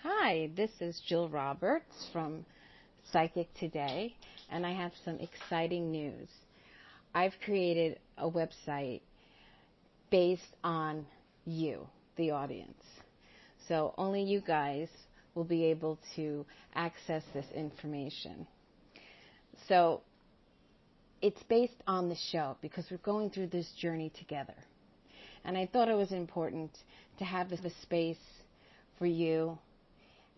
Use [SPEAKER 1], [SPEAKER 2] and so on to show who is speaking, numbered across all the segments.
[SPEAKER 1] Hi, this is Jill Roberts from Psychic Today, and I have some exciting news. I've created a website based on you, the audience. So only you guys will be able to access this information. So it's based on the show because we're going through this journey together. And I thought it was important to have a space for you.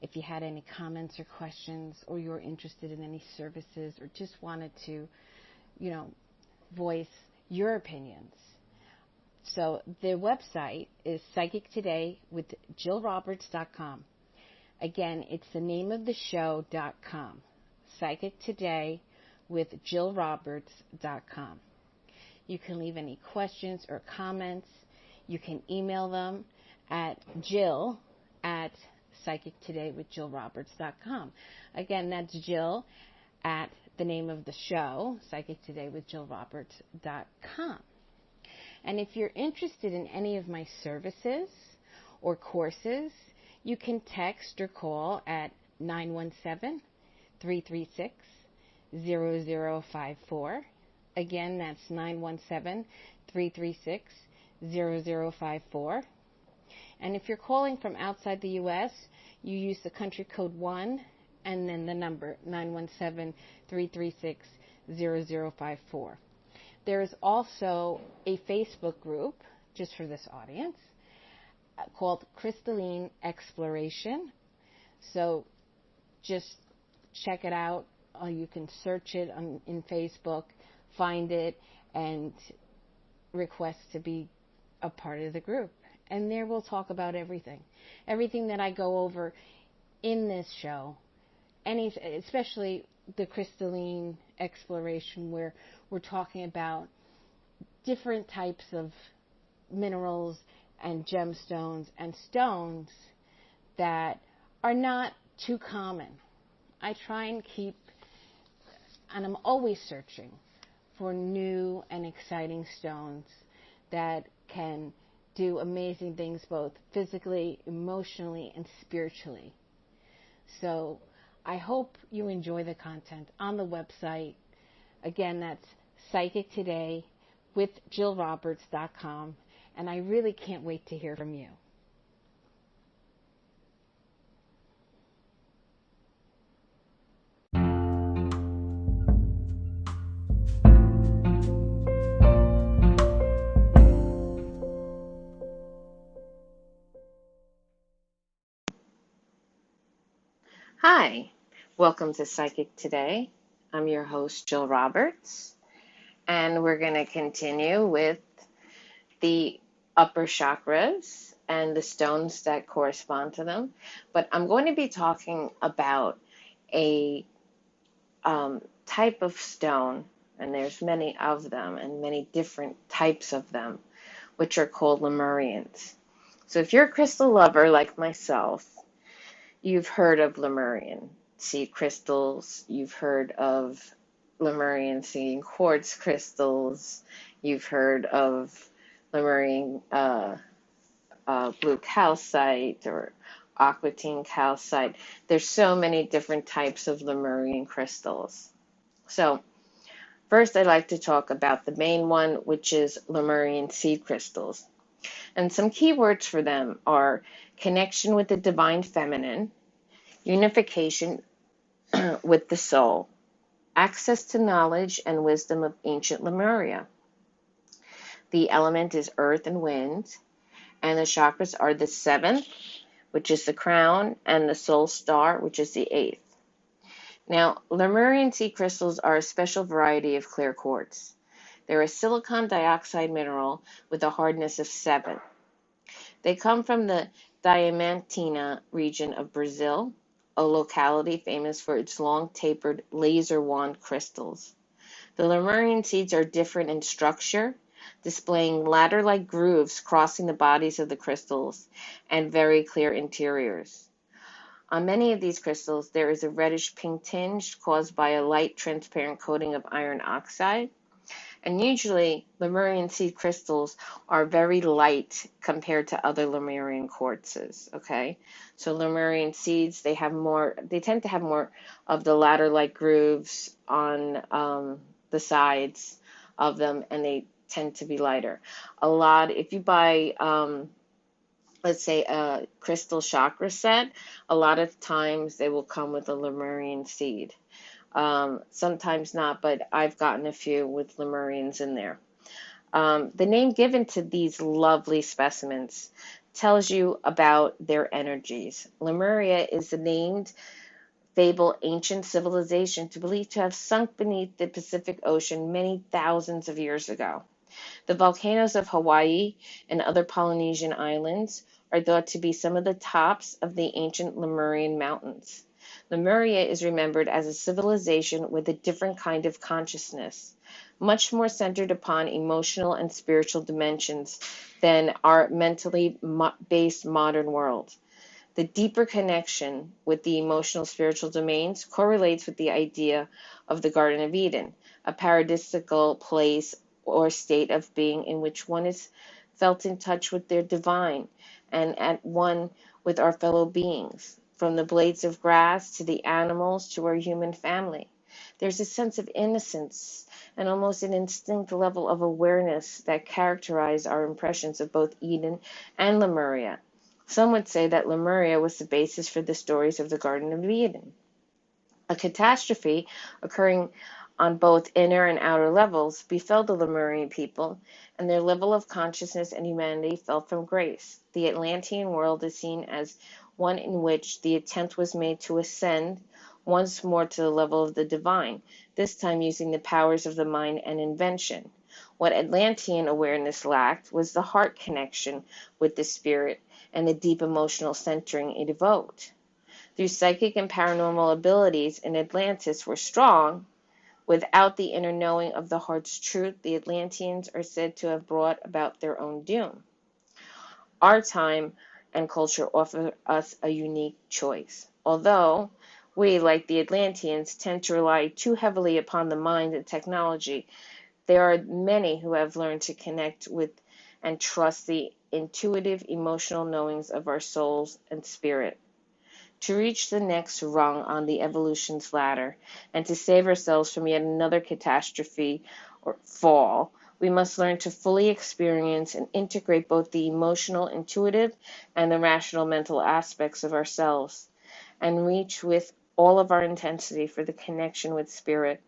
[SPEAKER 1] If you had any comments or questions, or you're interested in any services, or just wanted to, voice your opinions. So the website is psychictodaywithjillroberts.com. Again, it's the name of the show.com. psychictodaywithjillroberts.com. You can leave any questions or comments. You can email them at jill@psychictodaywithjillroberts.com. Again, that's Jill at the name of the show, psychictodaywithjillroberts.com. And if you're interested in any of my services or courses, you can text or call at 917-336-0054. Again, that's 917-336-0054. And if you're calling from outside the U.S., you use the country code 1 and then the number 917-336-0054. There is also a Facebook group, just for this audience, called Crystalline Exploration. So just check it out. You can search it in Facebook, find it, and request to be a part of the group. And there we'll talk about everything that I go over in this show, especially the crystalline exploration, where we're talking about different types of minerals and gemstones and stones that are not too common. I try and I'm always searching for new and exciting stones that can do amazing things both physically, emotionally, and spiritually. So I hope you enjoy the content on the website. Again, that's psychictodaywithjillroberts.com, and I really can't wait to hear from you.
[SPEAKER 2] Hi, welcome to Psychic Today. I'm your host, Jill Roberts, and we're going to continue with the upper chakras and the stones that correspond to them. But I'm going to be talking about a type of stone, and there's many of them and many different types of them, which are called Lemurians. So if you're a crystal lover like myself, you've heard of Lemurian seed crystals. You've heard of Lemurian seed quartz crystals. You've heard of Lemurian blue calcite or aquatine calcite. There's so many different types of Lemurian crystals. So first I'd like to talk about the main one, which is Lemurian seed crystals. And some key words for them are connection with the divine feminine, unification with the soul, access to knowledge and wisdom of ancient Lemuria. The element is earth and wind, and the chakras are the 7th, which is the crown, and the soul star, which is the 8th. Now, Lemurian seed crystals are a special variety of clear quartz. They're a silicon dioxide mineral with a hardness of 7. They come from the Diamantina region of Brazil, a locality famous for its long tapered laser wand crystals. The Lemurian seeds are different in structure, displaying ladder-like grooves crossing the bodies of the crystals and very clear interiors. On many of these crystals, there is a reddish-pink tinge caused by a light transparent coating of iron oxide, And usually, Lemurian seed crystals are very light compared to other Lemurian quartzes, okay? So Lemurian seeds, they tend to have more of the ladder-like grooves on the sides of them, and they tend to be lighter. If you buy, let's say, a crystal chakra set, a lot of times they will come with a Lemurian seed. Sometimes not, but I've gotten a few with Lemurians in there. The name given to these lovely specimens tells you about their energies. Lemuria is the named fabled ancient civilization believed to have sunk beneath the Pacific Ocean many thousands of years ago. The volcanoes of Hawaii and other Polynesian islands are thought to be some of the tops of the ancient Lemurian mountains. Lemuria is remembered as a civilization with a different kind of consciousness, much more centered upon emotional and spiritual dimensions than our mentally based modern world. The deeper connection with the emotional spiritual domains correlates with the idea of the Garden of Eden, a paradisical place or state of being in which one is felt in touch with their divine and at one with our fellow beings, from the blades of grass to the animals to our human family. There's a sense of innocence and almost an instinct level of awareness that characterize our impressions of both Eden and Lemuria. Some would say that Lemuria was the basis for the stories of the Garden of Eden. A catastrophe occurring on both inner and outer levels befell the Lemurian people, and their level of consciousness and humanity fell from grace. The Atlantean world is seen as one in which the attempt was made to ascend once more to the level of the divine, this time using the powers of the mind and invention. What Atlantean awareness lacked was the heart connection with the spirit and the deep emotional centering it evoked. Through psychic and paranormal abilities in Atlantis were strong, without the inner knowing of the heart's truth, the Atlanteans are said to have brought about their own doom. Our time and culture offer us a unique choice. Although we, like the Atlanteans, tend to rely too heavily upon the mind and technology, there are many who have learned to connect with and trust the intuitive emotional knowings of our souls and spirit. To reach the next rung on the evolution's ladder and to save ourselves from yet another catastrophe or fall, we must learn to fully experience and integrate both the emotional, intuitive, and the rational mental aspects of ourselves, and reach with all of our intensity for the connection with spirit.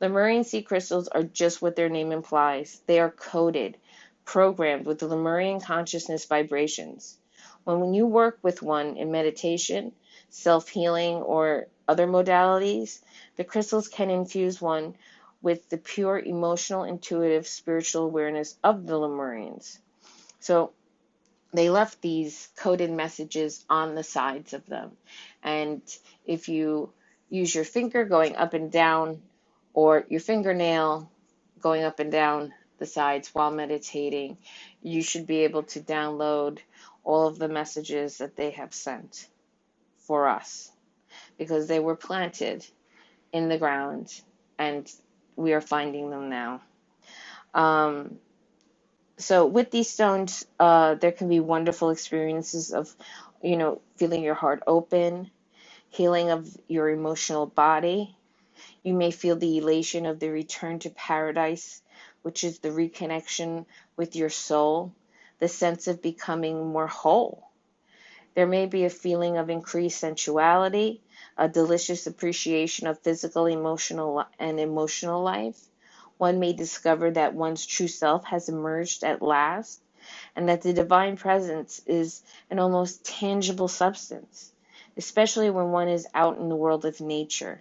[SPEAKER 2] Lemurian sea crystals are just what their name implies. They are coded, programmed with the Lemurian consciousness vibrations. When you work with one in meditation, self-healing, or other modalities, the crystals can infuse one with the pure emotional, intuitive, spiritual awareness of the Lemurians. So they left these coded messages on the sides of them. And if you use your finger going up and down, or your fingernail going up and down the sides while meditating, you should be able to download all of the messages that they have sent for us, because they were planted in the ground and we are finding them now. So with these stones, there can be wonderful experiences of, feeling your heart open, healing of your emotional body. You may feel the elation of the return to paradise, which is the reconnection with your soul, the sense of becoming more whole. There may be a feeling of increased sensuality, a delicious appreciation of physical, emotional life. One may discover that one's true self has emerged at last, and that the divine presence is an almost tangible substance, especially when one is out in the world of nature.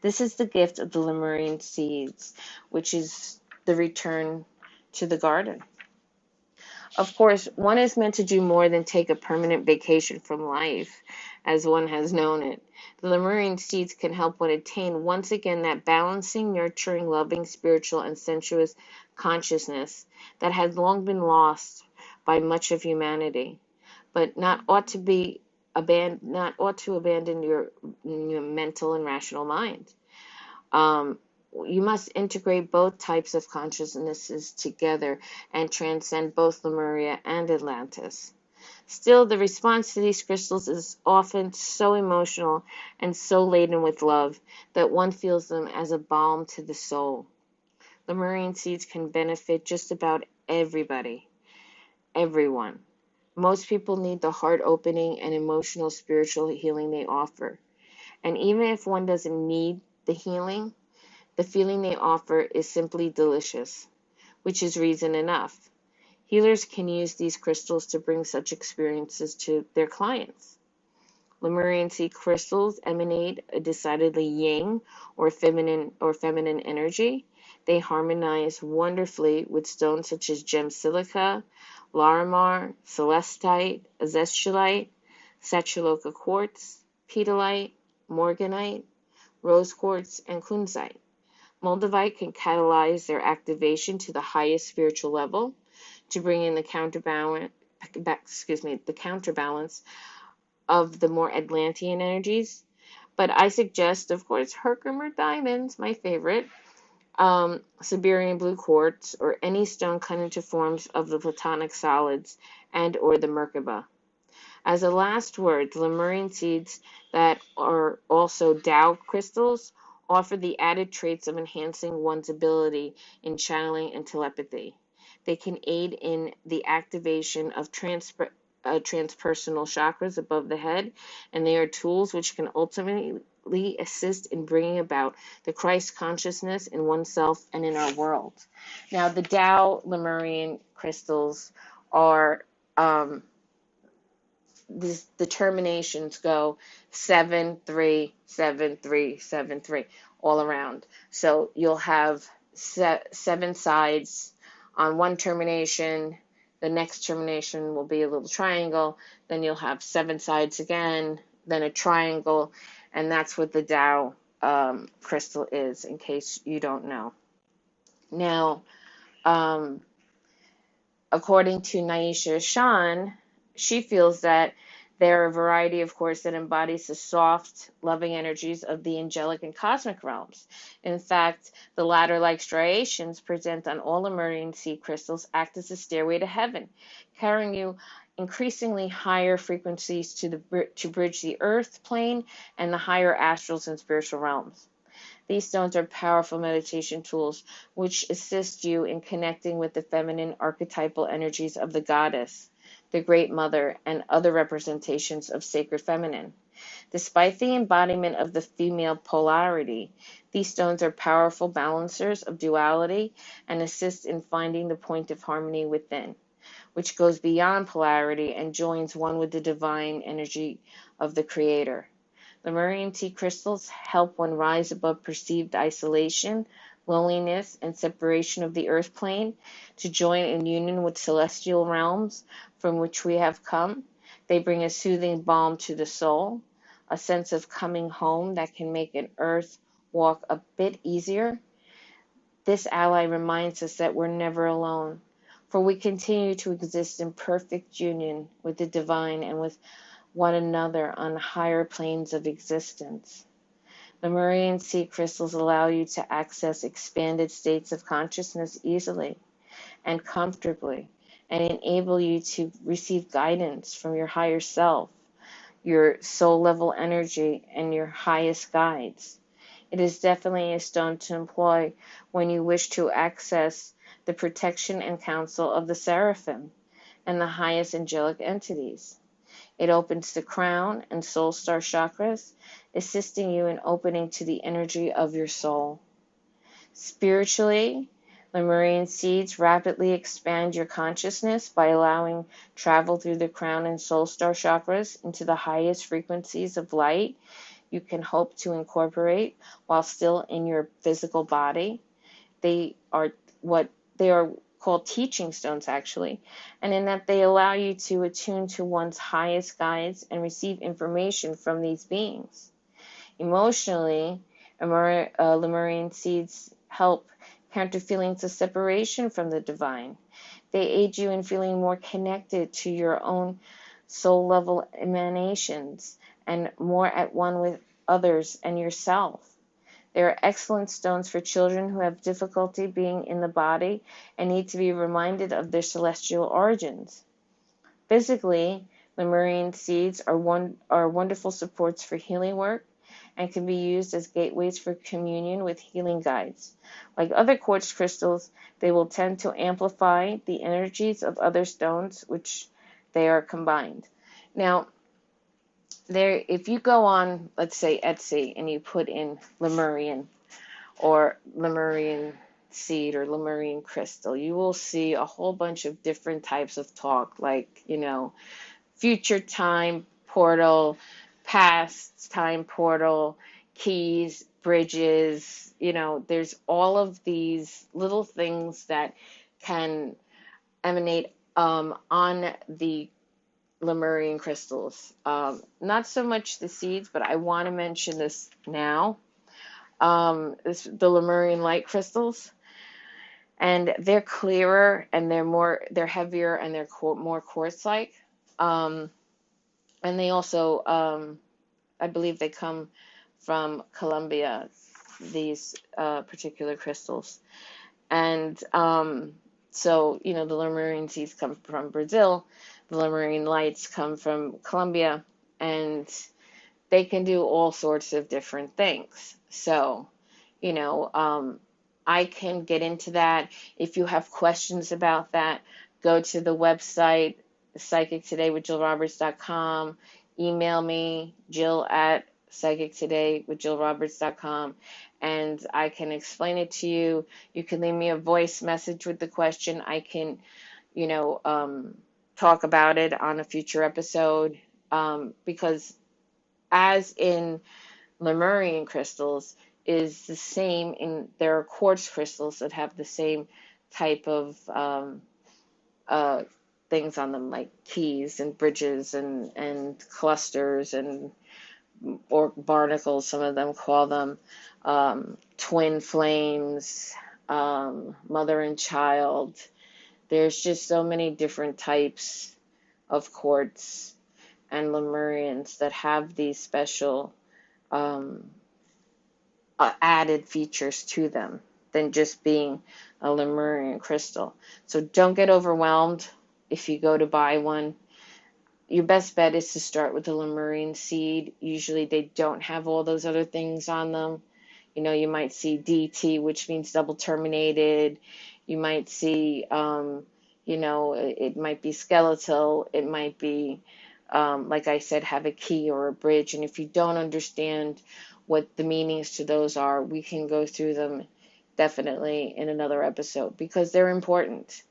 [SPEAKER 2] This is the gift of the Lemurian seeds, which is the return to the garden. Of course, one is meant to do more than take a permanent vacation from life, as one has known it. The Lemurian seeds can help one attain once again that balancing, nurturing, loving, spiritual, and sensuous consciousness that had long been lost by much of humanity, but not ought to abandon your mental and rational mind. you must integrate both types of consciousnesses together and transcend both Lemuria and Atlantis. Still, the response to these crystals is often so emotional and so laden with love that one feels them as a balm to the soul. Lemurian seeds can benefit just about everybody, everyone. Most people need the heart opening and emotional spiritual healing they offer. And even if one doesn't need the healing, the feeling they offer is simply delicious, which is reason enough. Healers can use these crystals to bring such experiences to their clients. Lemurian seed crystals emanate a decidedly yang or feminine energy. They harmonize wonderfully with stones such as gem silica, larimar, celestite, azeztulite, sachuloka quartz, pedalite, morganite, rose quartz, and kunzite. Moldavite can catalyze their activation to the highest spiritual level to bring in the counterbalance of the more Atlantean energies. But I suggest, of course, Herkimer diamonds, my favorite, Siberian blue quartz, or any stone cut into forms of the platonic solids and or the Merkaba. As a last word, Lemurian seeds that are also Tao crystals offer the added traits of enhancing one's ability in channeling and telepathy. They can aid in the activation of transpersonal chakras above the head, and they are tools which can ultimately assist in bringing about the Christ consciousness in oneself and in our world. Now, the Tao Lemurian crystals are the terminations go 7 3 7 3 7 3 all around. So you'll have 7 sides on one termination. The next termination will be a little triangle. Then you'll have 7 sides again, then a triangle, and that's what the Tao crystal is, in case you don't know. Now, according to Naisha Shan, she feels that there are a variety, of course, that embodies the soft, loving energies of the angelic and cosmic realms. In fact, the ladder-like striations present on all Lemurian seed crystals act as a stairway to heaven, carrying you increasingly higher frequencies to bridge the earth plane and the higher astrals and spiritual realms. These stones are powerful meditation tools which assist you in connecting with the feminine archetypal energies of the goddess, the Great Mother, and other representations of sacred feminine. Despite the embodiment of the female polarity, these stones are powerful balancers of duality and assist in finding the point of harmony within, which goes beyond polarity and joins one with the divine energy of the Creator. Lemurian seed crystals help one rise above perceived isolation, loneliness, and separation of the earth plane to join in union with celestial realms from which we have come. They bring a soothing balm to the soul, a sense of coming home that can make an earth walk a bit easier. This ally reminds us that we're never alone, for we continue to exist in perfect union with the divine and with one another on higher planes of existence. Lemurian seed crystals allow you to access expanded states of consciousness easily and comfortably, and enable you to receive guidance from your higher self, your soul level energy, and your highest guides. It is definitely a stone to employ when you wish to access the protection and counsel of the seraphim and the highest angelic entities. It opens the crown and soul star chakras, assisting you in opening to the energy of your soul. Spiritually, Lemurian seeds rapidly expand your consciousness by allowing travel through the crown and soul star chakras into the highest frequencies of light you can hope to incorporate while still in your physical body. They are called teaching stones, actually, and in that they allow you to attune to one's highest guides and receive information from these beings. Emotionally, Lemurian seeds help counter feelings of separation from the divine. They aid you in feeling more connected to your own soul level emanations and more at one with others and yourself. They are excellent stones for children who have difficulty being in the body and need to be reminded of their celestial origins. Physically, Lemurian seeds are wonderful supports for healing work and can be used as gateways for communion with healing guides. Like other quartz crystals, they will tend to amplify the energies of other stones which they are combined. Now, if you go on, let's say Etsy, and you put in Lemurian or Lemurian seed or Lemurian crystal, you will see a whole bunch of different types of talk, like, future time portal, past time portal, keys, bridges. There's all of these little things that can emanate on the Lemurian crystals. Not so much the seeds, but I want to mention this now. The Lemurian light crystals, and they're clearer and they're heavier and they're more quartz-like. And they also, I believe they come from Colombia, these particular crystals. And so, the Lemurian seeds come from Brazil, the Lemurian lights come from Colombia, and they can do all sorts of different things. So, I can get into that. If you have questions about that, go to the website, psychictodaywithjillroberts.com. Email me, jill@psychictodaywithjillroberts.com, and I can explain it to you. You can leave me a voice message with the question. I can, talk about it on a future episode, because as in Lemurian crystals is the same there are quartz crystals that have the same type of things on them, like keys and bridges and clusters or barnacles, some of them call them, twin flames, mother and child. There's just so many different types of quartz and Lemurians that have these special added features to them than just being a Lemurian crystal. So don't get overwhelmed if you go to buy one. Your best bet is to start with the Lemurian seed. Usually they don't have all those other things on them. You might see DT, which means double terminated. You might see, it might be skeletal. It might be, like I said, have a key or a bridge. And if you don't understand what the meanings to those are, we can go through them definitely in another episode because they're important.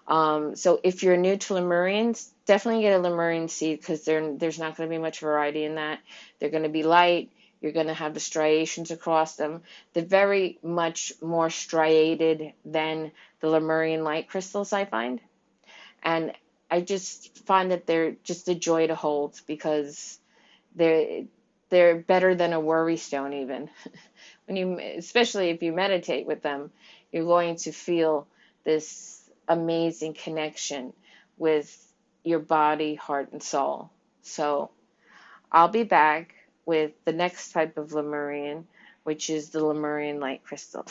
[SPEAKER 2] So if you're new to Lemurians, definitely get a Lemurian seed because there's not going to be much variety in that. They're going to be light. You're going to have the striations across them. They're very much more striated than the Lemurian light crystals, I find. And I just find that they're just a joy to hold because they're better than a worry stone even. Especially if you meditate with them, you're going to feel this amazing connection with your body, heart, and soul. So I'll be back with the next type of Lemurian, which is the Lemurian light crystal.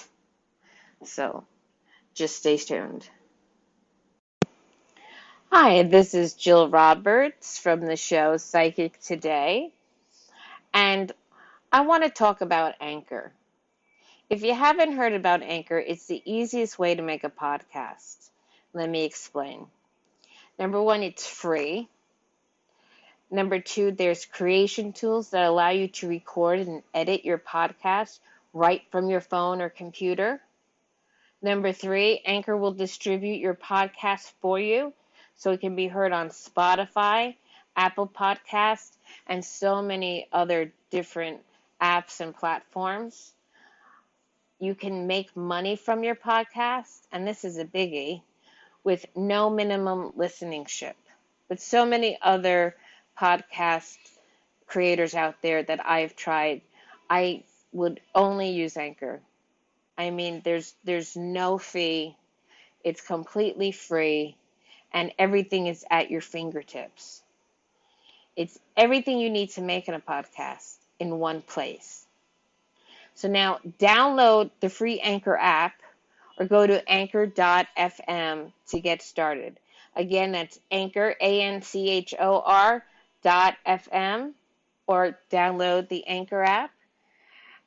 [SPEAKER 2] So just stay tuned. Hi, this is Jill Roberts from the show Psychic Today, and I want to talk about Anchor. If you haven't heard about Anchor, it's the easiest way to make a podcast. Let me explain. Number one, it's free. Number two, there's creation tools that allow you to record and edit your podcast right from your phone or computer. Number three, Anchor will distribute your podcast for you so it can be heard on Spotify, Apple Podcasts, and so many other different apps and platforms. You can make money from your podcast, and this is a biggie, with no minimum listenership. With so many other podcast creators out there that I've tried, I would only use Anchor. I mean, there's no fee. It's completely free, and everything is at your fingertips. It's everything you need to make in a podcast in one place. So now download the free Anchor app or go to anchor.fm to get started. Again, that's Anchor, ANCHOR.FM, or download the Anchor app.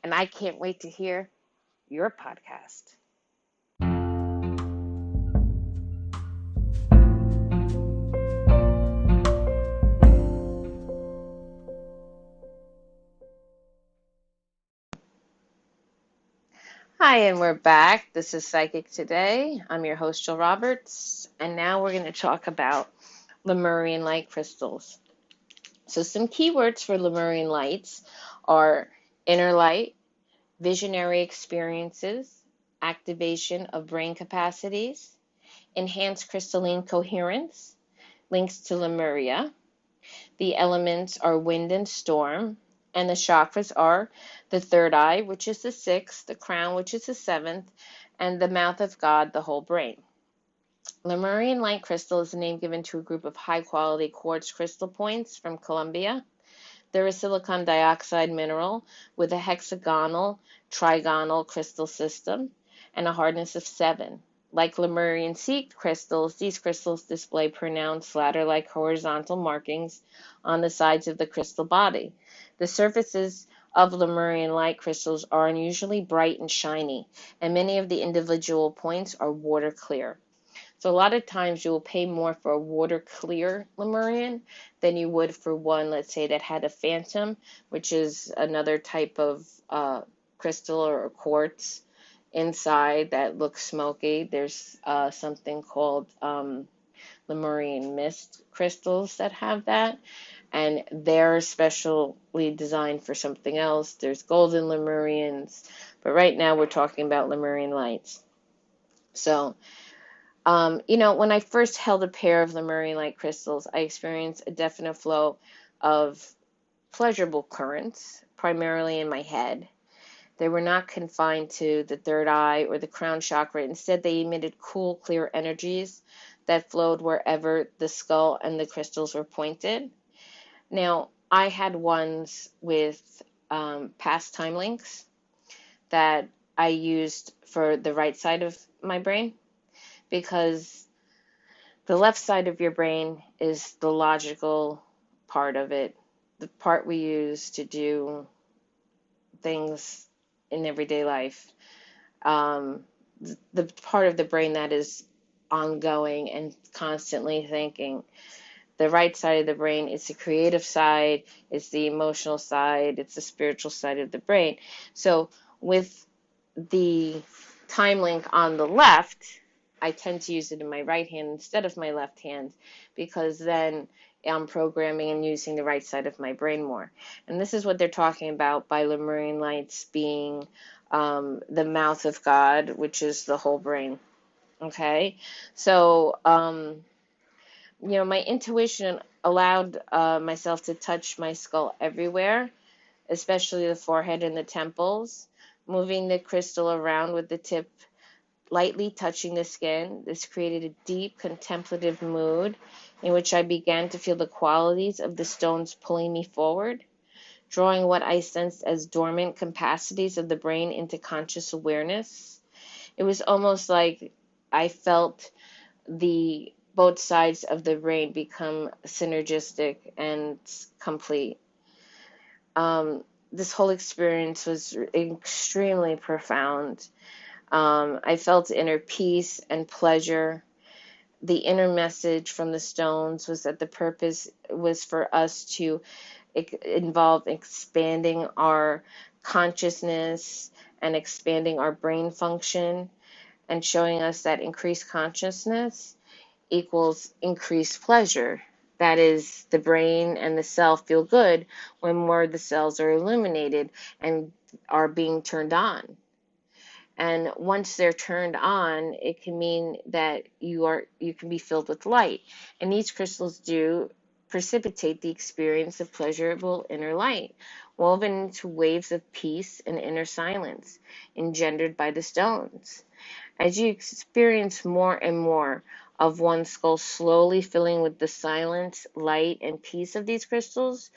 [SPEAKER 2] And I can't wait to hear your podcast. Hi, and we're back. This is Psychic Today. I'm your host, Jill Roberts, and now we're going to talk about Lemurian light crystals. So some keywords for Lemurian lights are inner light, visionary experiences, activation of brain capacities, enhanced crystalline coherence, links to Lemuria. The elements are wind and storm, and the chakras are the third eye, which is the sixth, the crown, which is the seventh, and the mouth of God, the whole brain. Lemurian light crystal is a name given to a group of high-quality quartz crystal points from Colombia. They're a silicon dioxide mineral with a hexagonal, trigonal crystal system and a hardness of 7. Like Lemurian sea crystals, these crystals display pronounced ladder-like horizontal markings on the sides of the crystal body. The surfaces of Lemurian light crystals are unusually bright and shiny, and many of the individual points are water clear. So a lot of times you will pay more for a water clear Lemurian than you would for one, let's say, that had a phantom, which is another type of crystal or quartz inside that looks smoky. There's something called Lemurian mist crystals that have that, and they're specially designed for something else. There's golden Lemurians, but right now we're talking about Lemurian lights. So, when I first held a pair of Lemurian light crystals, I experienced a definite flow of pleasurable currents, primarily in my head. They were not confined to the third eye or the crown chakra. Instead, they emitted cool, clear energies that flowed wherever the skull and the crystals were pointed. Now, I had ones with past time links that I used for the right side of my brain, because the left side of your brain is the logical part of it, the part we use to do things in everyday life, the part of the brain that is ongoing and constantly thinking. The right side of the brain is the creative side, it's the emotional side, it's the spiritual side of the brain. So with the time link on the left, I tend to use it in my right hand instead of my left hand, because then I'm programming and using the right side of my brain more. And this is what they're talking about by Lemurian lights being the mouth of God, which is the whole brain. Okay? So, my intuition allowed myself to touch my skull everywhere, especially the forehead and the temples, moving the crystal around with the tip lightly touching the skin. This created a deep contemplative mood in which I began to feel the qualities of the stones pulling me forward, drawing what I sensed as dormant capacities of the brain into conscious awareness. It was almost like I felt the both sides of the brain become synergistic and complete. This whole experience was extremely profound. I felt inner peace and pleasure. The inner message from the stones was that the purpose was for us to involve expanding our consciousness and expanding our brain function, and showing us that increased consciousness equals increased pleasure. That is, the brain and the cell feel good when more of the cells are illuminated and are being turned on. And once they're turned on, it can mean that you can be filled with light. And these crystals do precipitate the experience of pleasurable inner light, woven into waves of peace and inner silence, engendered by the stones. As you experience more and more of one skull slowly filling with the silence, light, and peace of these crystals,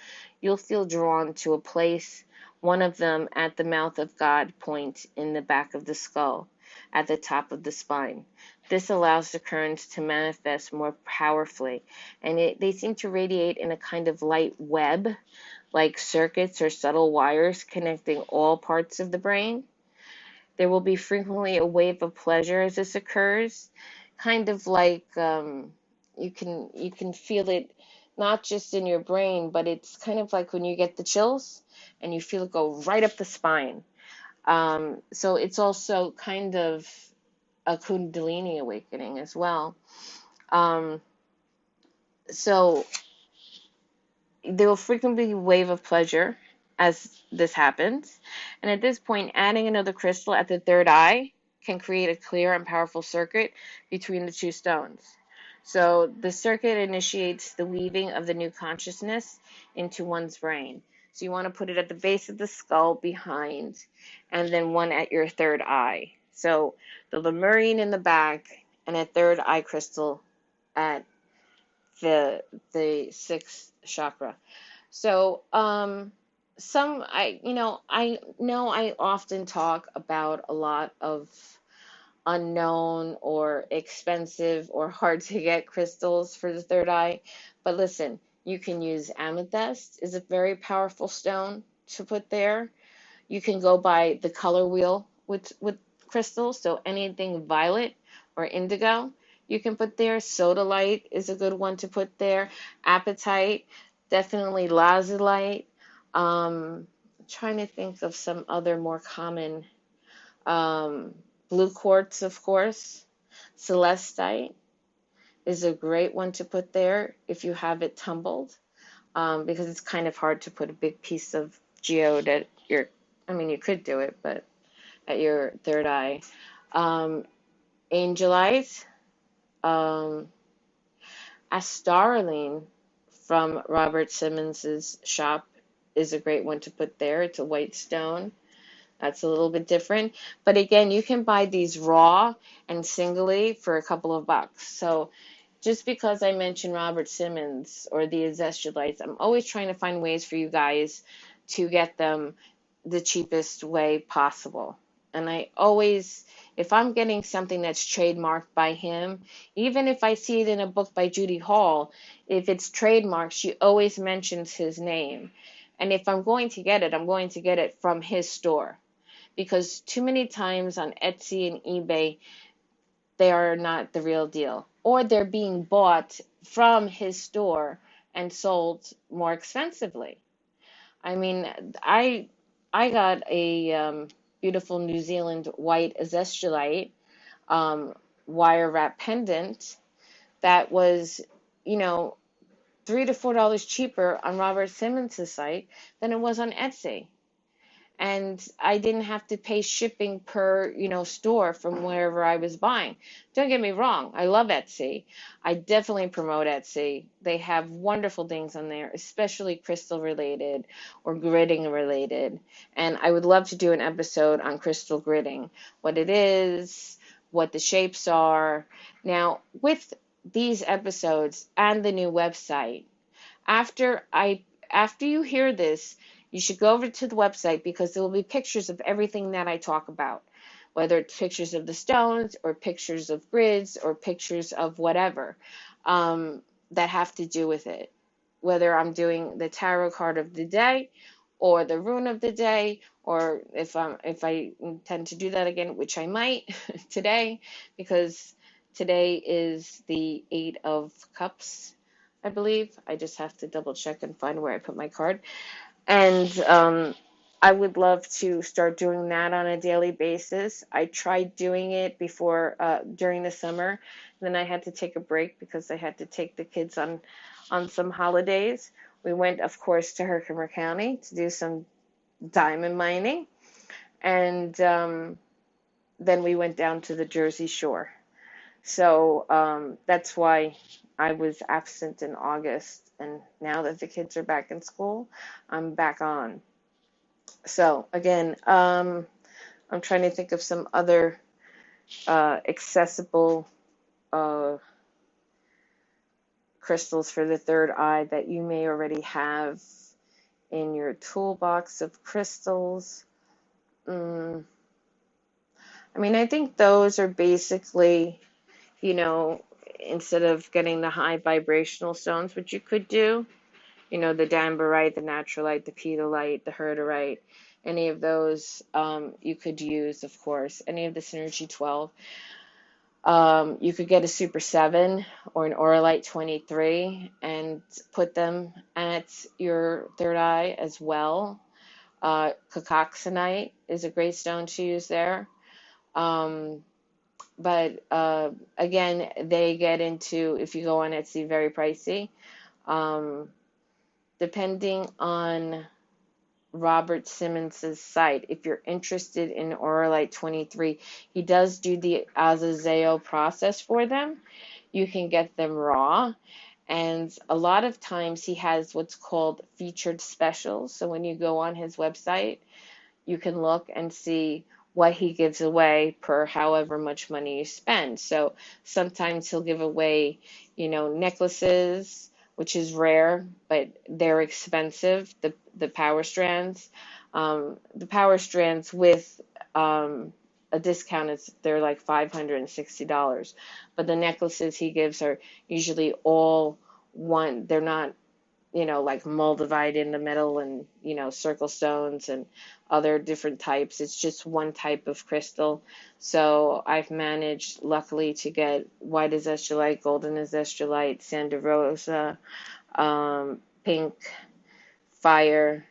[SPEAKER 2] you'll feel drawn to a place, one of them at the mouth of God point in the back of the skull, at the top of the spine. This allows the currents to manifest more powerfully, and they seem to radiate in a kind of light web, like circuits or subtle wires connecting all parts of the brain. There will be frequently a wave of pleasure as this occurs, kind of like you can feel it not just in your brain, but it's kind of like when you get the chills and you feel it go right up the spine. So it's also kind of a Kundalini awakening as well. So there will frequently be a wave of pleasure as this happens. And at this point, adding another crystal at the third eye can create a clear and powerful circuit between the two stones. So the circuit initiates the weaving of the new consciousness into one's brain. So you want to put it at the base of the skull behind, and then one at your third eye. So the Lemurian in the back, and a third eye crystal at the sixth chakra. So I know I often talk about a lot of unknown or expensive or hard to get crystals for the third eye, but listen, you can use amethyst, is a very powerful stone to put there. You can go by the color wheel with crystals, so anything violet or indigo you can put there. Sodalite is a good one to put there. Apatite, definitely lazulite. Trying to think of some other more common. Blue quartz, of course. Celestite is a great one to put there if you have it tumbled, because it's kind of hard to put a big piece of geode at your, I mean, you could do it, but at your third eye. Angelite, Astaroline from Robert Simmons's shop is a great one to put there. It's a white stone. That's a little bit different. But again, you can buy these raw and singly for a couple of bucks. So just because I mentioned Robert Simmons or the Azestulites, I'm always trying to find ways for you guys to get them the cheapest way possible. And I always, if I'm getting something that's trademarked by him, even if I see it in a book by Judy Hall, if it's trademarked, she always mentions his name. And if I'm going to get it, I'm going to get it from his store. Because too many times on Etsy and eBay, they are not the real deal. Or they're being bought from his store and sold more expensively. I mean, I got a beautiful New Zealand white azestulite wire wrap pendant that was, $3 to $4 cheaper on Robert Simmons' site than it was on Etsy. And I didn't have to pay shipping per, store from wherever I was buying. Don't get me wrong. I love Etsy. I definitely promote Etsy. They have wonderful things on there, especially crystal related or gridding related. And I would love to do an episode on crystal gridding, what it is, what the shapes are. Now, with these episodes and the new website, after you hear this, you should go over to the website, because there will be pictures of everything that I talk about, whether it's pictures of the stones or pictures of grids or pictures of whatever that have to do with it. Whether I'm doing the tarot card of the day or the rune of the day, or if I intend to do that again, which I might today, because today is the 8 of Cups, I believe. I just have to double check and find where I put my card. And I would love to start doing that on a daily basis. I tried doing it before during the summer. Then I had to take a break because I had to take the kids on some holidays. We went, of course, to Herkimer County to do some diamond mining. And then we went down to the Jersey Shore. So that's why I was absent in August. And now that the kids are back in school, I'm back on. So again, I'm trying to think of some other accessible crystals for the third eye that you may already have in your toolbox of crystals. I think those are basically, instead of getting the high vibrational stones, which you could do, the danbarite, the naturalite, the pedalite, the herderite, any of those you could use, of course, any of the Synergy 12. You could get a Super 7 or an Auralite 23 and put them at your third eye as well. Cacoxenite is a great stone to use there. But again, they get into, if you go on Etsy, very pricey. Depending on Robert Simmons's site, if you're interested in Auralite 23, he does do the Azazel process for them. You can get them raw. And a lot of times he has what's called featured specials. So when you go on his website, you can look and see what he gives away per however much money you spend. So sometimes he'll give away, necklaces, which is rare, but they're expensive. The power strands, with a discount, they're like $560. But the necklaces he gives are usually all one. They're not, like moldavite in the middle and, circle stones and other different types. It's just one type of crystal. So I've managed, luckily, to get white azestulite, golden azestulite, sandarosa, pink, fire,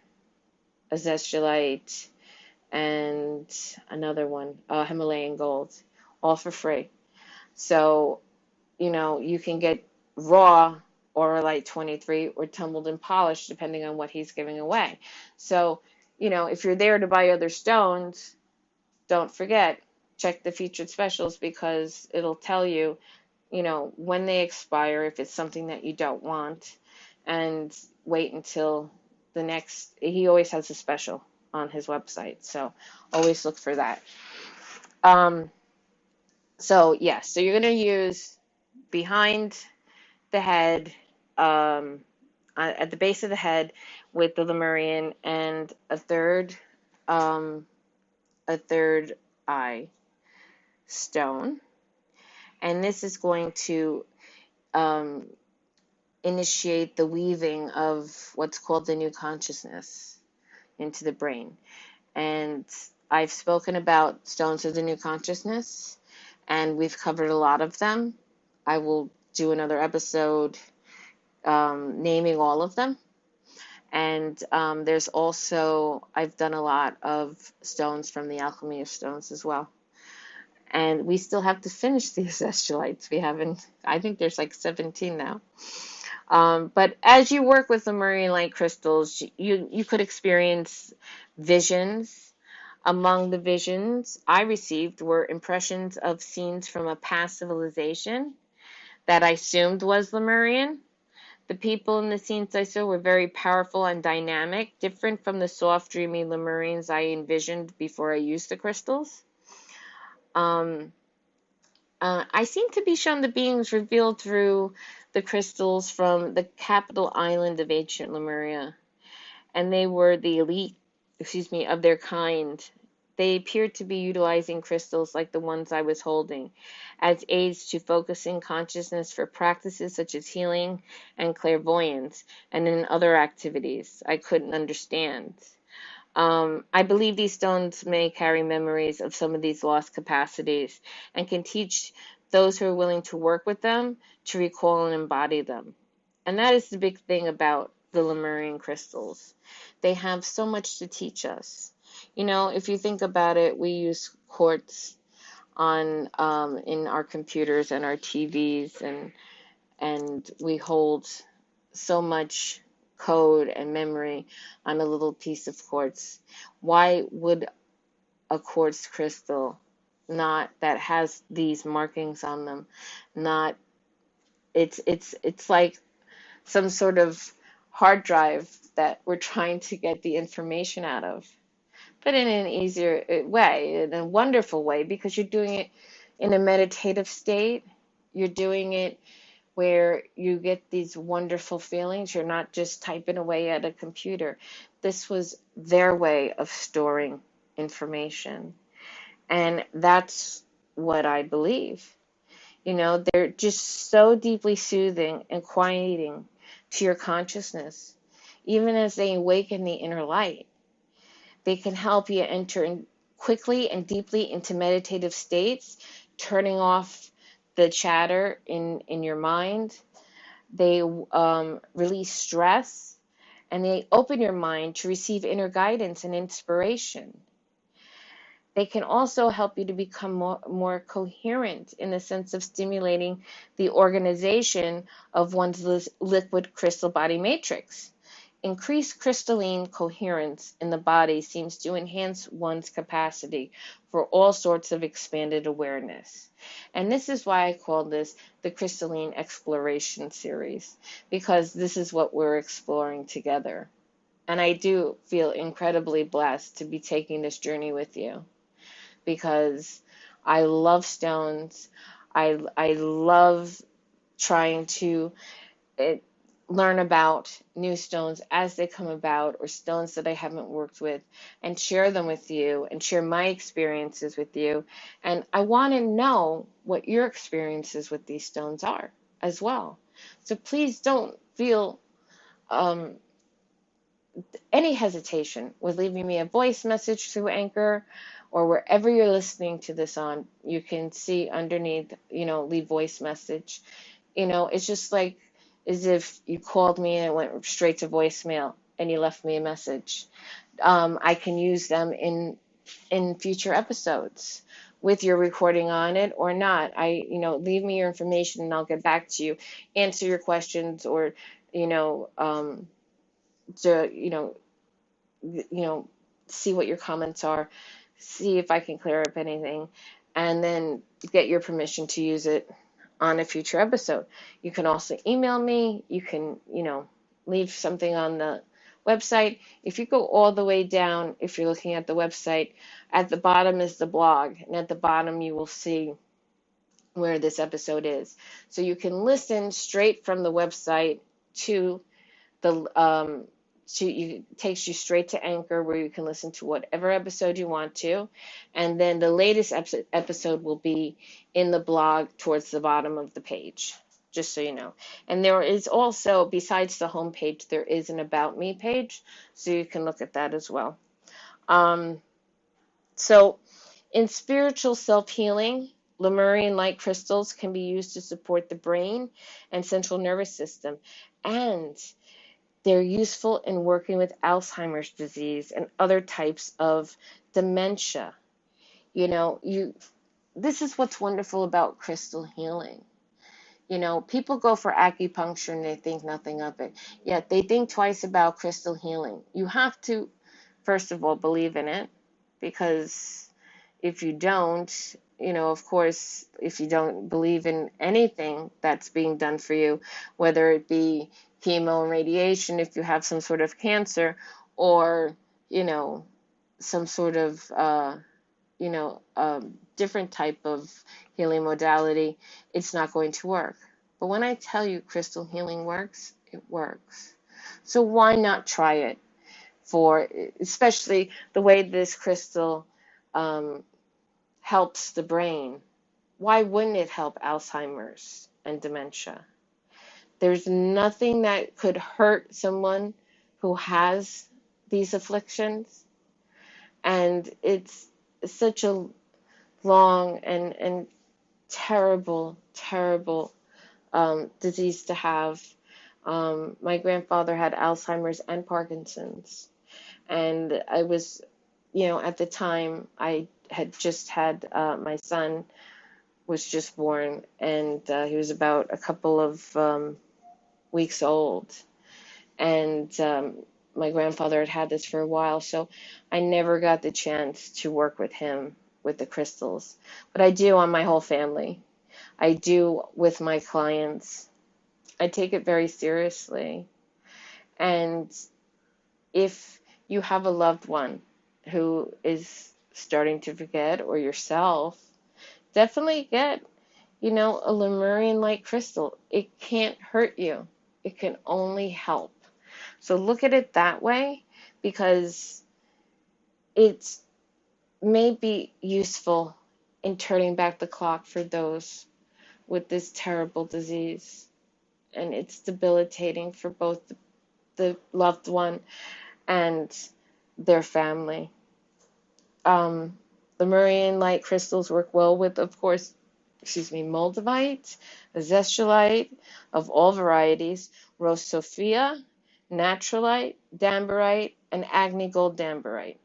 [SPEAKER 2] azestulite, and another one, Himalayan gold, all for free. So, you can get raw Auralite 23 or tumbled and polished, depending on what he's giving away. So, if you're there to buy other stones, don't forget, check the featured specials, because it'll tell you, when they expire, if it's something that you don't want, and wait until the next. He always has a special on his website, so always look for that. So you're going to use behind the head, at the base of the head, with the Lemurian, and a third eye stone. And this is going to initiate the weaving of what's called the new consciousness into the brain. And I've spoken about stones of the new consciousness, and we've covered a lot of them. I will do another episode naming all of them. And there's also, I've done a lot of stones from the Alchemy of Stones as well. And we still have to finish the acestulites. I think there's like 17 now. But as you work with the Lemurian light crystals, you could experience visions. Among the visions I received were impressions of scenes from a past civilization that I assumed was Lemurian. The people in the scenes I saw were very powerful and dynamic, different from the soft, dreamy Lemurians I envisioned before I used the crystals. I seem to be shown the beings revealed through the crystals from the capital island of ancient Lemuria, and they were the elite, of their kind. They appeared to be utilizing crystals like the ones I was holding as aids to focusing consciousness for practices such as healing and clairvoyance, and in other activities I couldn't understand. I believe these stones may carry memories of some of these lost capacities and can teach those who are willing to work with them to recall and embody them. And that is the big thing about the Lemurian crystals. They have so much to teach us. If you think about it, we use quartz in our computers and our TVs, and we hold so much code and memory on a little piece of quartz. Why would a quartz crystal that has these markings on them, it's like some sort of hard drive that we're trying to get the information out of, but in an easier way, in a wonderful way, because you're doing it in a meditative state. You're doing it where you get these wonderful feelings. You're not just typing away at a computer. This was their way of storing information. And that's what I believe. They're just so deeply soothing and quieting to your consciousness. Even as they awaken the inner light, they can help you enter quickly and deeply into meditative states, turning off the chatter in your mind. They release stress, and they open your mind to receive inner guidance and inspiration. They can also help you to become more coherent in the sense of stimulating the organization of one's liquid crystal body matrix. Increased crystalline coherence in the body seems to enhance one's capacity for all sorts of expanded awareness. And this is why I call this the Crystalline Exploration Series, because this is what we're exploring together. And I do feel incredibly blessed to be taking this journey with you, because I love stones. I love trying to learn about new stones as they come about, or stones that I haven't worked with, and share them with you and share my experiences with you. And I want to know what your experiences with these stones are as well. So please don't feel any hesitation with leaving me a voice message through Anchor, or wherever you're listening to this on. You can see underneath, leave voice message. It's just like as if you called me and it went straight to voicemail and you left me a message. I can use them in future episodes with your recording on it or not. Leave me your information and I'll get back to you, answer your questions, or, to, see what your comments are, see if I can clear up anything, and then get your permission to use it on a future episode. You can also email me. You can, leave something on the website. If you go all the way down, if you're looking at the website, at the bottom is the blog, and at the bottom you will see where this episode is. So you can listen straight from the website to the it takes you straight to Anchor, where you can listen to whatever episode you want to, and then the latest episode will be in the blog towards the bottom of the page, just so you know. And there is also, besides the home page, there is an About Me page, so you can look at that as well. So in spiritual self-healing, Lemurian light crystals can be used to support the brain and central nervous system, and they're useful in working with Alzheimer's disease and other types of dementia. This is what's wonderful about crystal healing. People go for acupuncture and they think nothing of it. Yet they think twice about crystal healing. You have to, first of all, believe in it, because if you don't, of course, if you don't believe in anything that's being done for you, whether it be chemo and radiation, if you have some sort of cancer, or, some sort of, different type of healing modality, it's not going to work. But when I tell you crystal healing works, it works. So why not try it especially the way this crystal helps the brain? Why wouldn't it help Alzheimer's and dementia? There's nothing that could hurt someone who has these afflictions. And it's such a long and terrible, terrible disease to have. My grandfather had Alzheimer's and Parkinson's. And I was, at the time, I had just had my son was just born, and he was about a couple of weeks old. And my grandfather had this for a while, so I never got the chance to work with him with the crystals. But I do on my whole family. I do with my clients. I take it very seriously. And if you have a loved one who is starting to forget, or yourself, definitely get, a Lemurian light crystal, it can't hurt you. It can only help. So look at it that way, because it may be useful in turning back the clock for those with this terrible disease. And it's debilitating for both the loved one and their family. Lemurian light crystals work well with, of course, moldavite, azestulite of all varieties, rose sophia, naturalite, dambarite, and agni gold dambarite.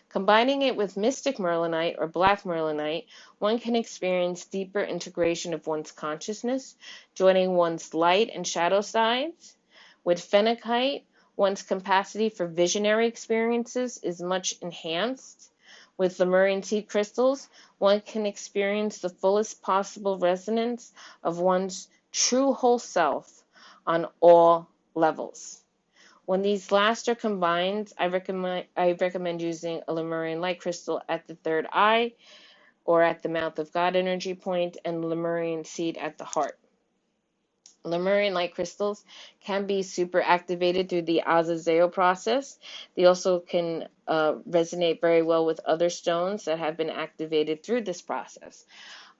[SPEAKER 2] Combining it with mystic merlinite or black merlinite, one can experience deeper integration of one's consciousness, joining one's light and shadow sides. With phenakite, one's capacity for visionary experiences is much enhanced. With Lemurian seed crystals, one can experience the fullest possible resonance of one's true whole self on all levels. When these last are combined, I recommend using a Lemurian light crystal at the third eye or at the mouth of God energy point, and Lemurian seed at the heart. Lemurian light crystals can be super activated through the Azazel process. They also can resonate very well with other stones that have been activated through this process.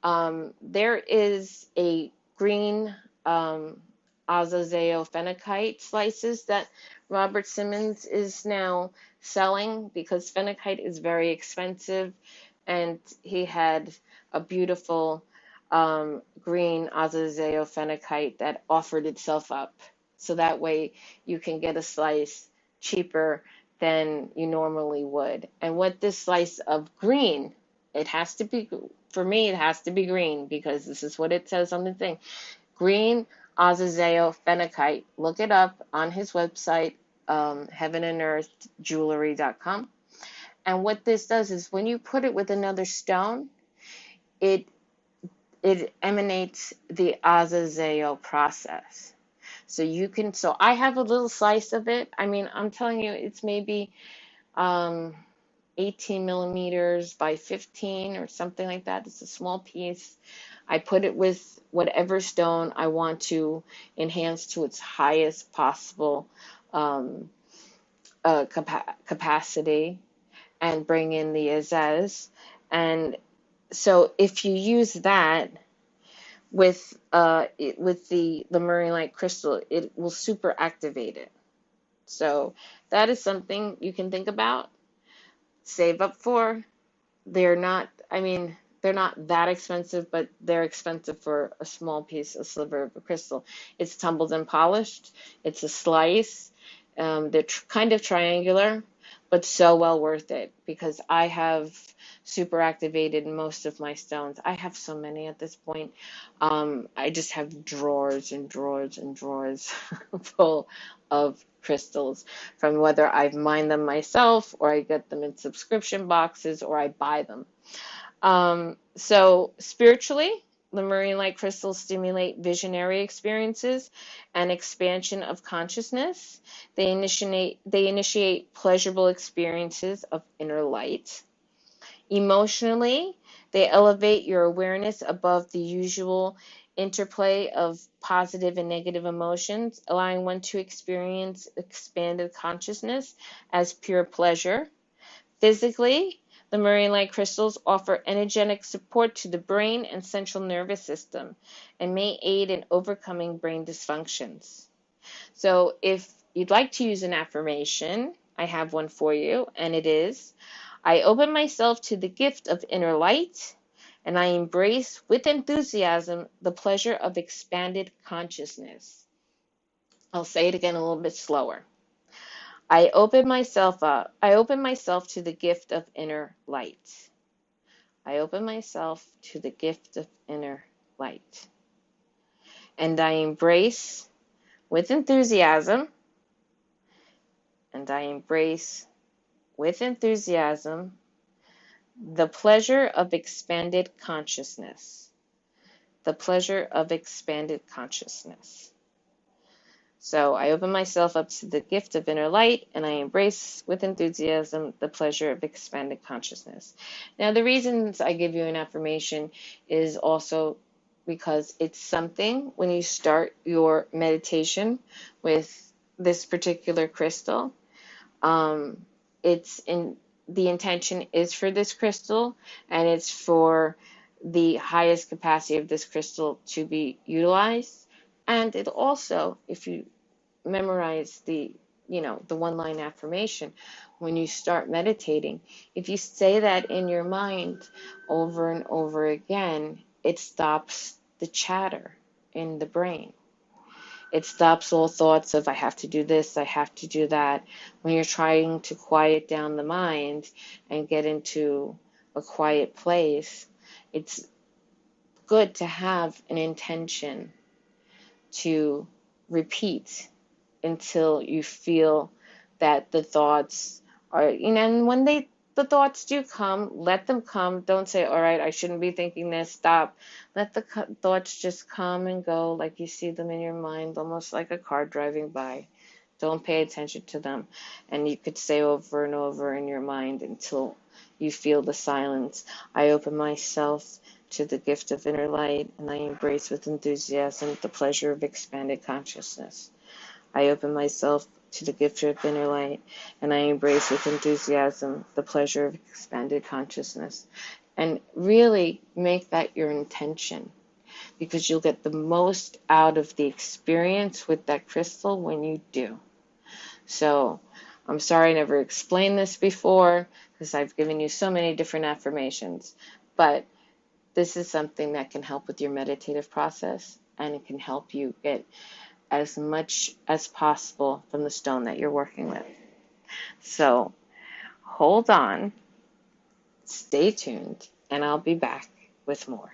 [SPEAKER 2] There is a green Azazel phenakite slices that Robert Simmons is now selling, because phenakite is very expensive, and he had a beautiful green Azazel phenakite that offered itself up. So that way you can get a slice cheaper than you normally would. And what this slice of green, it has to be, for me, it has to be green, because this is what it says on the thing. Green Azazel phenakite. Look it up on his website, heavenandearthjewelry.com. And what this does is, when you put it with another stone, it emanates the Azazel process. So I have a little slice of it. I mean, I'm telling you, it's maybe 18 millimeters by 15 or something like that. It's a small piece. I put it with whatever stone I want to enhance to its highest possible capacity, and bring in the Azaz. And so if you use that with the Lemurian light crystal, it will super activate it. So that is something you can think about, save up for. They're not that expensive, but they're expensive for a small piece, a sliver of a crystal. It's tumbled and polished. It's a slice. They're kind of triangular, but so well worth it, because I have super activated most of my stones. I have so many at this point. I just have drawers and drawers and drawers full of crystals, from whether I've mined them myself, or I get them in subscription boxes, or I buy them. So spiritually, Lemurian light crystals stimulate visionary experiences and expansion of consciousness. They initiate pleasurable experiences of inner light. Emotionally, they elevate your awareness above the usual interplay of positive and negative emotions, allowing one to experience expanded consciousness as pure pleasure. Physically, the Lemurian light crystals offer energetic support to the brain and central nervous system, and may aid in overcoming brain dysfunctions. So if you'd like to use an affirmation, I have one for you, and it is, I open myself to the gift of inner light, and I embrace with enthusiasm the pleasure of expanded consciousness. I'll say it again a little bit slower. I open myself to the gift of inner light. I open myself to the gift of inner light. And I embrace with enthusiasm, the pleasure of expanded consciousness. The pleasure of expanded consciousness. So I open myself up to the gift of inner light, and I embrace with enthusiasm the pleasure of expanded consciousness. Now, the reasons I give you an affirmation is also because it's something when you start your meditation with this particular crystal. It's in the intention is for this crystal, and it's for the highest capacity of this crystal to be utilized. And it also, if you memorize the one-line affirmation, when you start meditating, if you say that in your mind over and over again, it stops the chatter in the brain. It stops all thoughts of, I have to do this, I have to do that. When you're trying to quiet down the mind and get into a quiet place, it's good to have an intention to repeat until you feel that the thoughts are, and when the thoughts do come, let them come. Don't say, all right, I shouldn't be thinking this, stop. Let the thoughts just come and go like you see them in your mind, almost like a car driving by. Don't pay attention to them. And you could say over and over in your mind until you feel the silence. I open myself to the gift of inner light, and I embrace with enthusiasm the pleasure of expanded consciousness. I open myself to the gift of inner light, and I embrace with enthusiasm the pleasure of expanded consciousness. And really make that your intention, because you'll get the most out of the experience with that crystal when you do. So I'm sorry I never explained this before, because I've given you so many different affirmations, but this is something that can help with your meditative process, and it can help you get as much as possible from the stone that you're working with. So hold on, stay tuned, and I'll be back with more.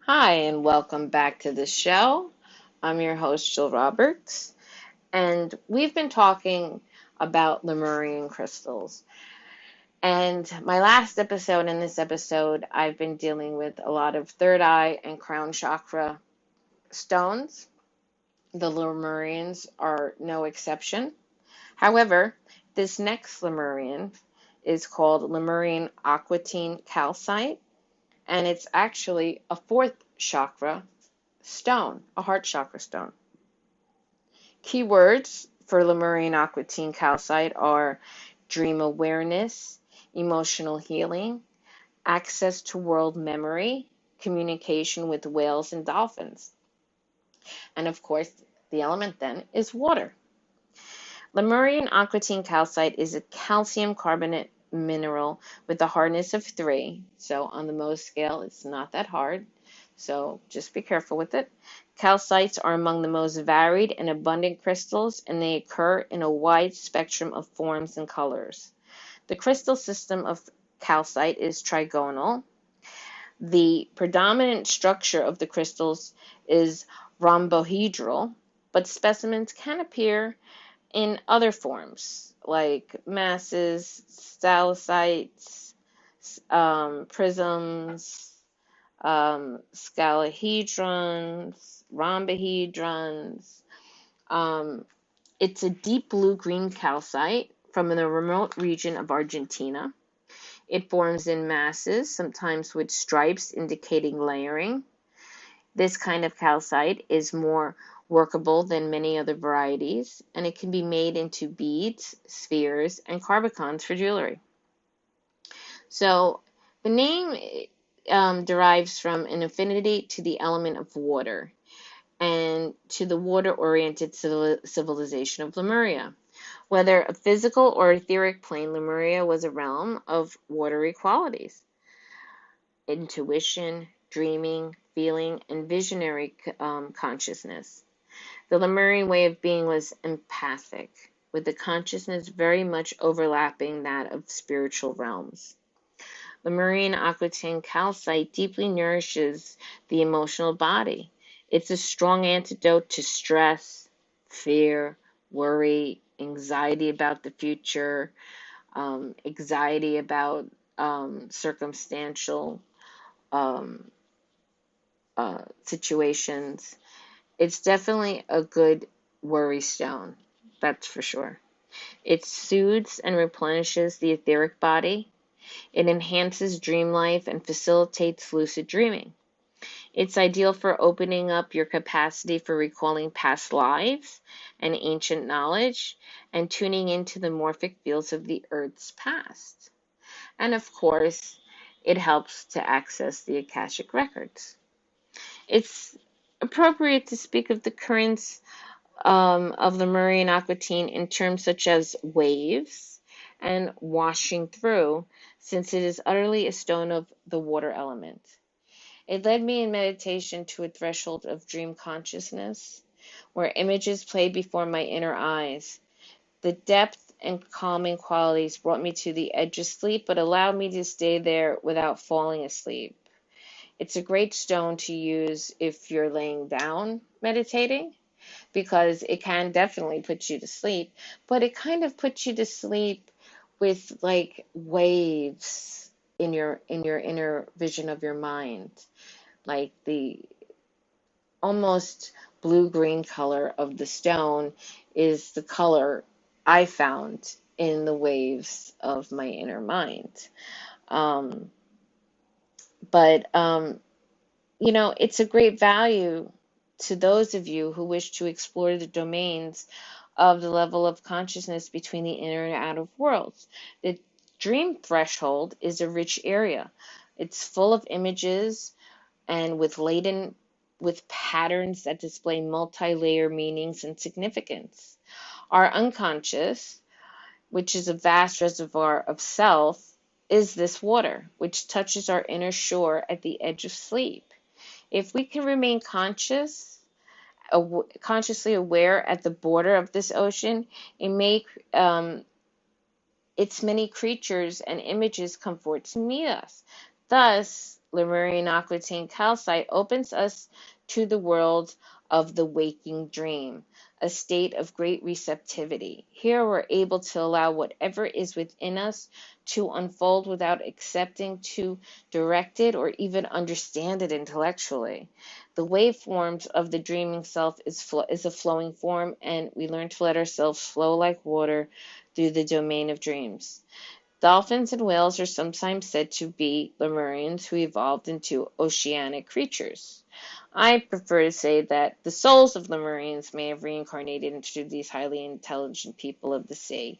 [SPEAKER 2] Hi, and welcome back to the show. I'm your host, Jill Roberts, and we've been talking about Lemurian crystals. And my last episode and this episode, I've been dealing with a lot of third eye and crown chakra stones. The Lemurians are no exception. However, this next Lemurian is called Lemurian aquatine calcite, and it's actually a fourth chakra stone, a heart chakra stone. Keywords for Lemurian aquatine calcite are dream awareness, emotional healing, access to world memory, communication with whales and dolphins. And of course, the element then is water. Lemurian aquatine calcite is a calcium carbonate mineral with a hardness of 3. So on the Mohs scale, it's not that hard. So just be careful with it. Calcites are among the most varied and abundant crystals, and they occur in a wide spectrum of forms and colors. The crystal system of calcite is trigonal. The predominant structure of the crystals is rhombohedral, but specimens can appear in other forms like masses, stalactites, prisms, scalahedrons, rhombohedrons. It's a deep blue-green calcite from the remote region of Argentina. It forms in masses, sometimes with stripes indicating layering. This kind of calcite is more workable than many other varieties, and it can be made into beads, spheres, and carbicons for jewelry. So the name derives from an affinity to the element of water and to the water-oriented civilization of Lemuria. Whether a physical or etheric plane, Lemuria was a realm of watery qualities. Intuition, dreaming, feeling, and visionary consciousness. The Lemurian way of being was empathic, with the consciousness very much overlapping that of spiritual realms. Lemurian aquatine calcite deeply nourishes the emotional body. It's a strong antidote to stress, fear, worry, anxiety about the future, anxiety about circumstantial um, situations. It's definitely a good worry stone, that's for sure. It soothes and replenishes the etheric body. It enhances dream life and facilitates lucid dreaming. It's ideal for opening up your capacity for recalling past lives and ancient knowledge and tuning into the morphic fields of the Earth's past. And of course, it helps to access the Akashic records. It's appropriate to speak of the currents of the Lemurian aquatine in terms such as waves and washing through, since it is utterly a stone of the water element. It led me in meditation to a threshold of dream consciousness, where images played before my inner eyes. The depth and calming qualities brought me to the edge of sleep, but allowed me to stay there without falling asleep. It's a great stone to use if you're laying down meditating, because it can definitely put you to sleep, but it kind of puts you to sleep with like waves in your inner vision of your mind, like the almost blue-green color of the stone is the color I found in the waves of my inner mind. Um, but it's a great value to those of you who wish to explore the domains of the level of consciousness between the inner and outer worlds. The dream threshold is a rich area. It's full of images and laden with patterns that display multi-layer meanings and significance. Our unconscious, which is a vast reservoir of self, is this water, which touches our inner shore at the edge of sleep. If we can remain consciously aware at the border of this ocean, it may its many creatures and images come forth to meet us. Thus, Lemurian aquatine calcite opens us to the world of the waking dream, a state of great receptivity. Here we're able to allow whatever is within us to unfold without accepting to direct it or even understand it intellectually. The waveforms of the dreaming self is a flowing form, and we learn to let ourselves flow like water through the domain of dreams. Dolphins and whales are sometimes said to be Lemurians who evolved into oceanic creatures. I prefer to say that the souls of Lemurians may have reincarnated into these highly intelligent people of the sea.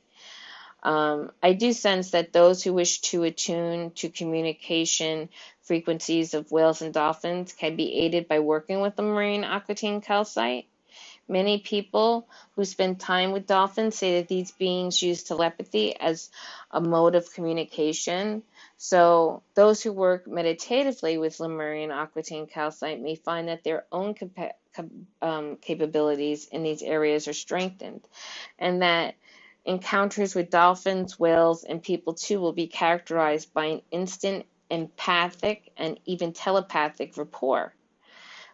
[SPEAKER 2] I do sense that those who wish to attune to communication frequencies of whales and dolphins can be aided by working with the marine aquatine calcite. Many people who spend time with dolphins say that these beings use telepathy as a mode of communication. So those who work meditatively with Lemurian aquatine calcite may find that their own capabilities in these areas are strengthened, and that encounters with dolphins, whales, and people too will be characterized by an instant empathic and even telepathic rapport.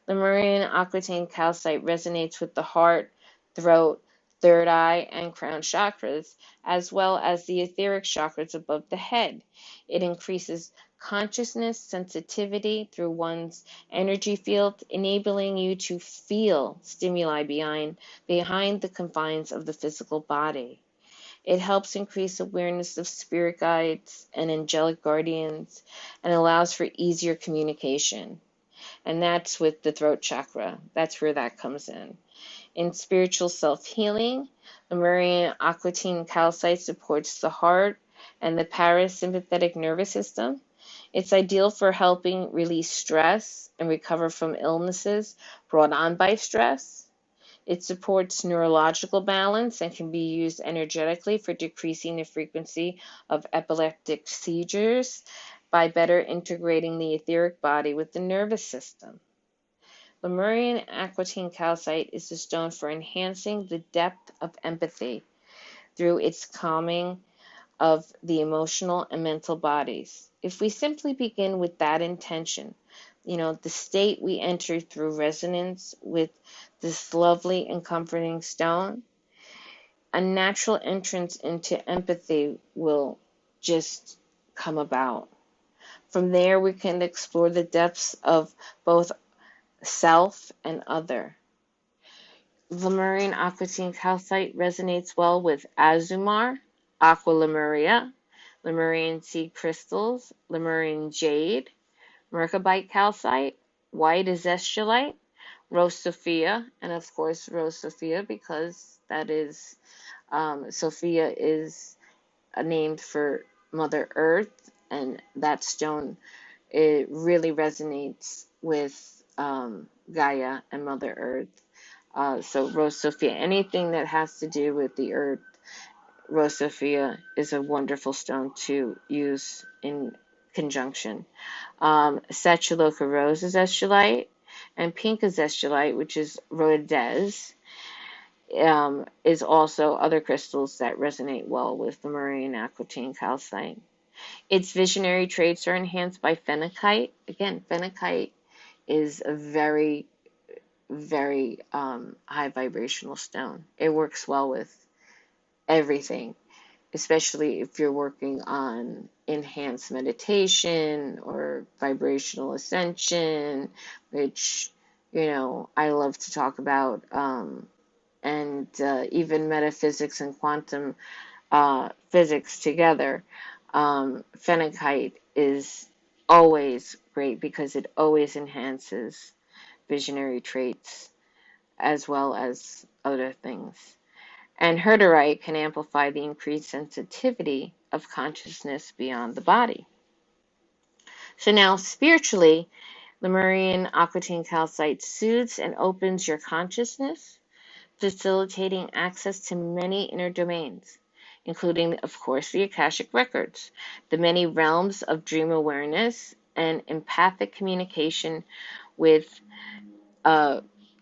[SPEAKER 2] Lemurian aquatine calcite resonates with the heart, throat, third eye, and crown chakras, as well as the etheric chakras above the head. It increases consciousness sensitivity through one's energy field, enabling you to feel stimuli behind the confines of the physical body. It helps increase awareness of spirit guides and angelic guardians and allows for easier communication. And that's with the throat chakra. That's where that comes in. In spiritual self-healing, Lemurian aquatine calcite supports the heart and the parasympathetic nervous system. It's ideal for helping release stress and recover from illnesses brought on by stress. It supports neurological balance and can be used energetically for decreasing the frequency of epileptic seizures by better integrating the etheric body with the nervous system. Lemurian aquatine calcite is the stone for enhancing the depth of empathy through its calming of the emotional and mental bodies. If we simply begin with that intention, the state we enter through resonance with this lovely and comforting stone, a natural entrance into empathy will just come about. From there, we can explore the depths of both self and other. Lemurian aquatine calcite resonates well with azumar, aqua lemuria, Lemurian seed crystals, Lemurian jade, mercabite calcite, white azestulite, Rose Sophia, and of course Rose Sophia because that is Sophia is named for Mother Earth, and that stone, it really resonates with Gaia and Mother Earth. So Rose Sophia, anything that has to do with the earth, Rose Sophia is a wonderful stone to use in conjunction. Sachuloka rose azestulite and pink azestulite, which is rhodes, is also other crystals that resonate well with the Lemurian aquatine calcite. Its visionary traits are enhanced by phenakite. Again, phenakite is a very, very high vibrational stone. It works well with everything, especially if you're working on enhanced meditation or vibrational ascension, which, I love to talk about, and even metaphysics and quantum physics together. Phenakite is always great because it always enhances visionary traits as well as other things. And herderite can amplify the increased sensitivity of consciousness beyond the body. So now, spiritually, Lemurian aquatine calcite soothes and opens your consciousness, facilitating access to many inner domains, including, of course, the Akashic records, the many realms of dream awareness, and empathic communication with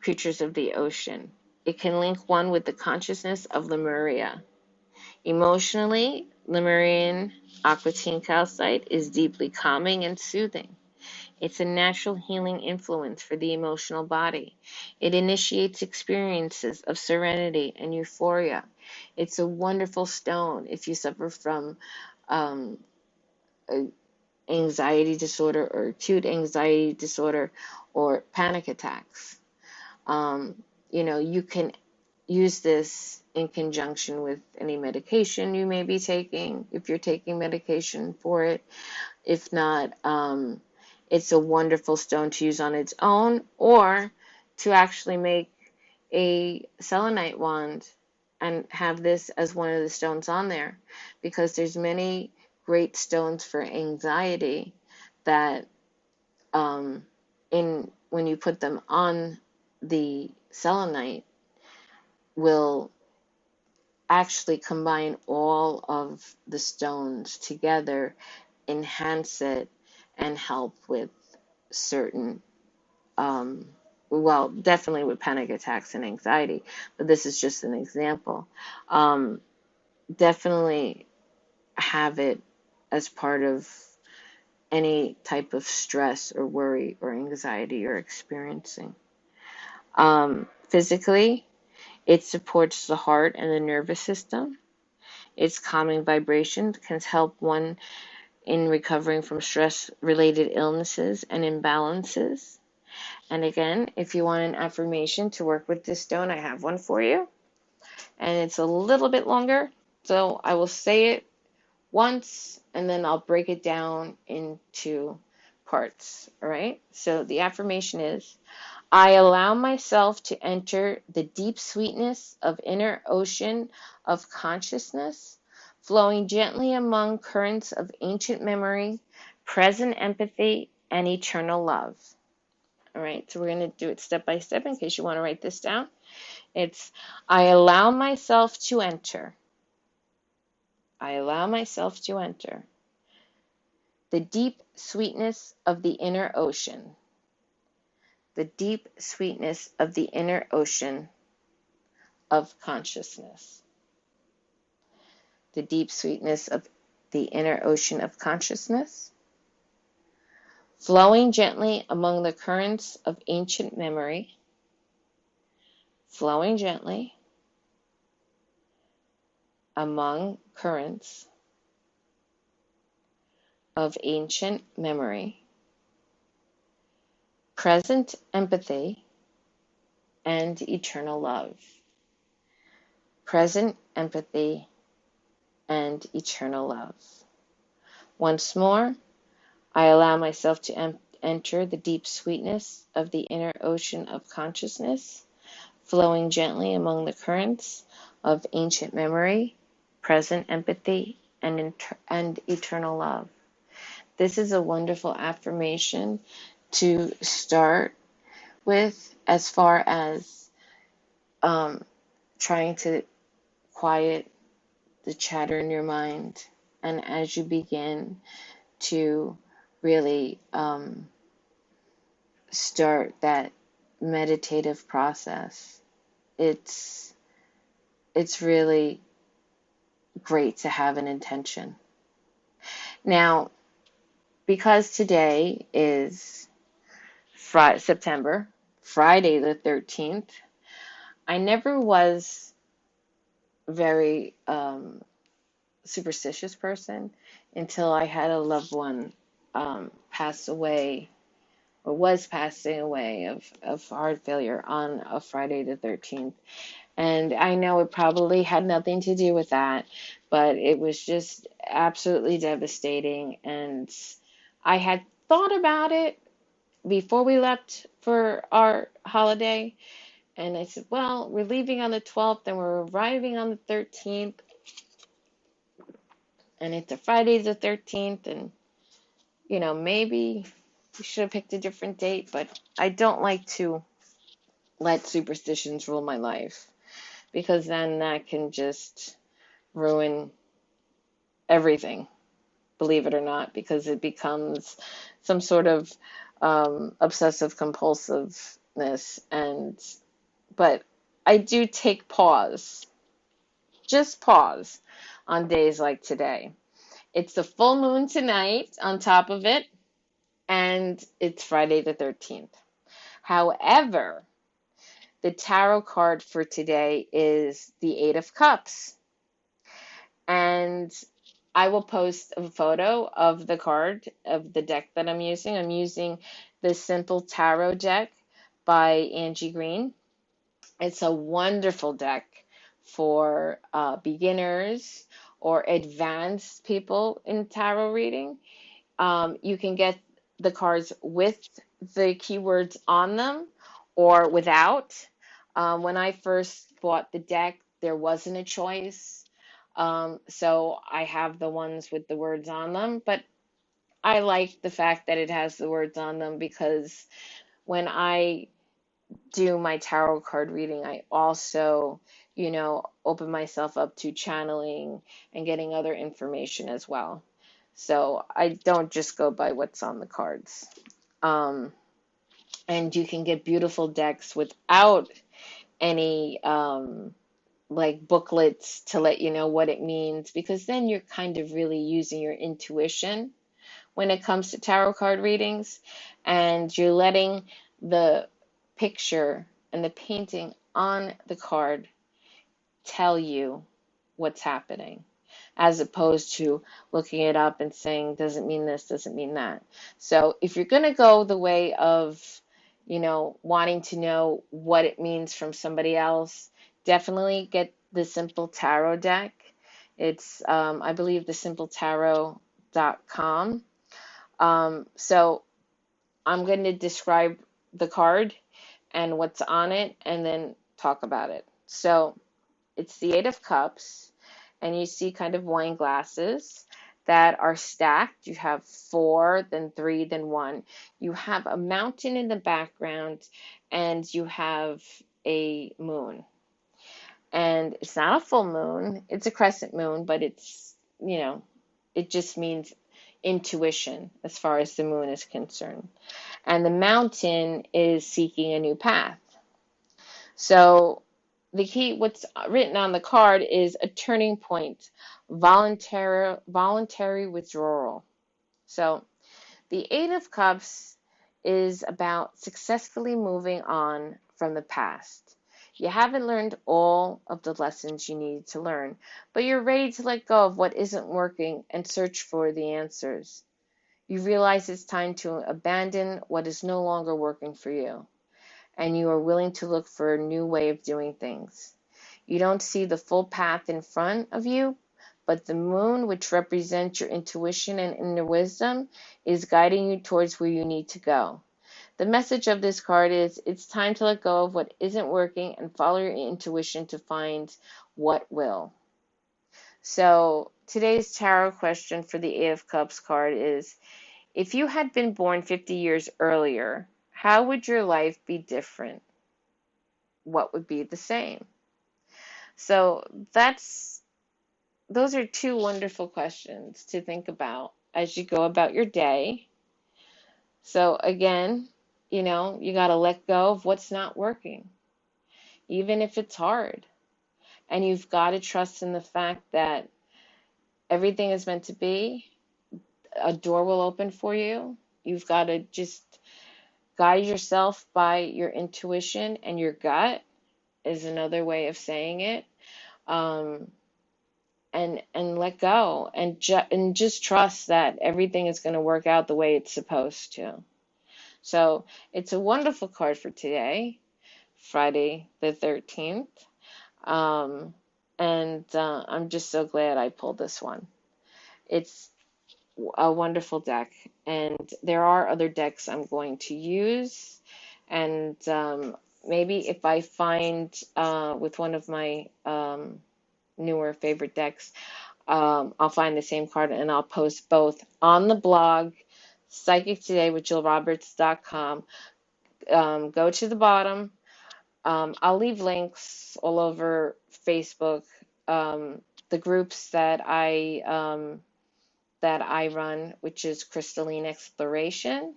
[SPEAKER 2] creatures of the ocean. It can link one with the consciousness of Lemuria. Emotionally, Lemurian aquatine calcite is deeply calming and soothing. It's a natural healing influence for the emotional body. It initiates experiences of serenity and euphoria. It's a wonderful stone if you suffer from anxiety disorder or acute anxiety disorder or panic attacks. You can use this in conjunction with any medication you may be taking, if you're taking medication for it. If not, it's a wonderful stone to use on its own, or to actually make a selenite wand and have this as one of the stones on there, because there's many great stones for anxiety that when you put them on the selenite will actually combine all of the stones together, enhance it, and help with certain, definitely with panic attacks and anxiety, but this is just an example. Definitely have it as part of any type of stress or worry or anxiety you're experiencing. Physically, it supports the heart and the nervous system. Its calming vibrations can help one in recovering from stress-related illnesses and imbalances. And again, if you want an affirmation to work with this stone, I have one for you. And it's a little bit longer, so I will say it once and then I'll break it down into parts. All right? So the affirmation is, I allow myself to enter the deep sweetness of inner ocean of consciousness, flowing gently among currents of ancient memory, present empathy, and eternal love. All right, so we're going to do it step by step in case you want to write this down. It's, I allow myself to enter. I allow myself to enter the deep sweetness of the inner ocean. The deep sweetness of the inner ocean of consciousness. The deep sweetness of the inner ocean of consciousness, flowing gently among the currents of ancient memory, flowing gently among currents of ancient memory, present empathy, and eternal love. Present empathy and eternal love. Once more, I allow myself to enter the deep sweetness of the inner ocean of consciousness, flowing gently among the currents of ancient memory, present empathy, and eternal love. This is a wonderful affirmation to start with as far as trying to quiet the chatter in your mind. And as you begin to really start that meditative process, it's really great to have an intention. Now, because today is Friday the 13th, I never was very superstitious person until I had a loved one pass away, or was passing away of heart failure on a Friday the 13th. And I know it probably had nothing to do with that, but it was just absolutely devastating. And I had thought about it before we left for our holiday. And I said, well, we're leaving on the 12th and we're arriving on the 13th. And it's a Friday the 13th. And, maybe we should have picked a different date. But I don't like to let superstitions rule my life, because then that can just ruin everything, believe it or not, because it becomes some sort of obsessive compulsiveness. But I do take just pause on days like today. It's the full moon tonight on top of it, and it's Friday the 13th. However, the tarot card for today is the Eight of Cups. And I will post a photo of the card, of the deck that I'm using. I'm using the Simple Tarot deck by Angie Green. It's a wonderful deck for beginners or advanced people in tarot reading. You can get the cards with the keywords on them or without. When I first bought the deck, there wasn't a choice. So I have the ones with the words on them, but I like the fact that it has the words on them, because when I do my tarot card reading, I also, open myself up to channeling and getting other information as well. So I don't just go by what's on the cards. And you can get beautiful decks without any like booklets to let you know what it means, because then you're kind of really using your intuition when it comes to tarot card readings, and you're letting the picture and the painting on the card tell you what's happening, as opposed to looking it up and saying, doesn't mean this, doesn't mean that. So if you're going to go the way of, wanting to know what it means from somebody else, definitely get the Simple Tarot deck. It's, I believe, thesimpletarot.com. So I'm going to describe the card and what's on it, and then talk about it. So it's the Eight of Cups, and you see kind of wine glasses that are stacked. You have 4, then 3, then 1. You have a mountain in the background, and you have a moon. And it's not a full moon, it's a crescent moon, but it's, it just means intuition as far as the moon is concerned. And the mountain is seeking a new path. So the key, what's written on the card is a turning point, voluntary withdrawal. So the Eight of Cups is about successfully moving on from the past. You haven't learned all of the lessons you need to learn, but you're ready to let go of what isn't working and search for the answers. You realize it's time to abandon what is no longer working for you, and you are willing to look for a new way of doing things. You don't see the full path in front of you, but the moon, which represents your intuition and inner wisdom, is guiding you towards where you need to go. The message of this card is it's time to let go of what isn't working and follow your intuition to find what will. So today's tarot question for the Eight of Cups card is, if you had been born 50 years earlier, how would your life be different? What would be the same? So those are two wonderful questions to think about as you go about your day. So again, you got to let go of what's not working, even if it's hard. And you've got to trust in the fact that everything is meant to be. A door will open for you. You've got to just guide yourself by your intuition, and your gut is another way of saying it. And let go and just trust that everything is going to work out the way it's supposed to. So it's a wonderful card for today, Friday the 13th. I'm just so glad I pulled this one. It's a wonderful deck, and there are other decks I'm going to use, and maybe if I find with one of my newer favorite decks, I'll find the same card and I'll post both on the blog, psychictodaywithjillroberts.com. Go to the bottom. I'll leave links all over Facebook, the groups that I run, which is Crystalline Exploration,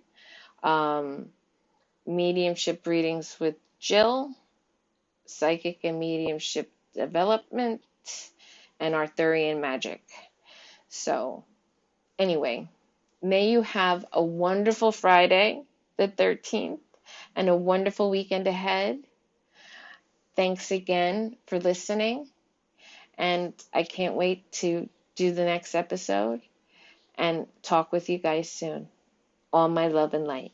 [SPEAKER 2] Mediumship Readings with Jill, Psychic and Mediumship Development, and Arthurian Magic. So anyway, may you have a wonderful Friday the 13th and a wonderful weekend ahead. Thanks again for listening, and I can't wait to do the next episode and talk with you guys soon. All my love and light.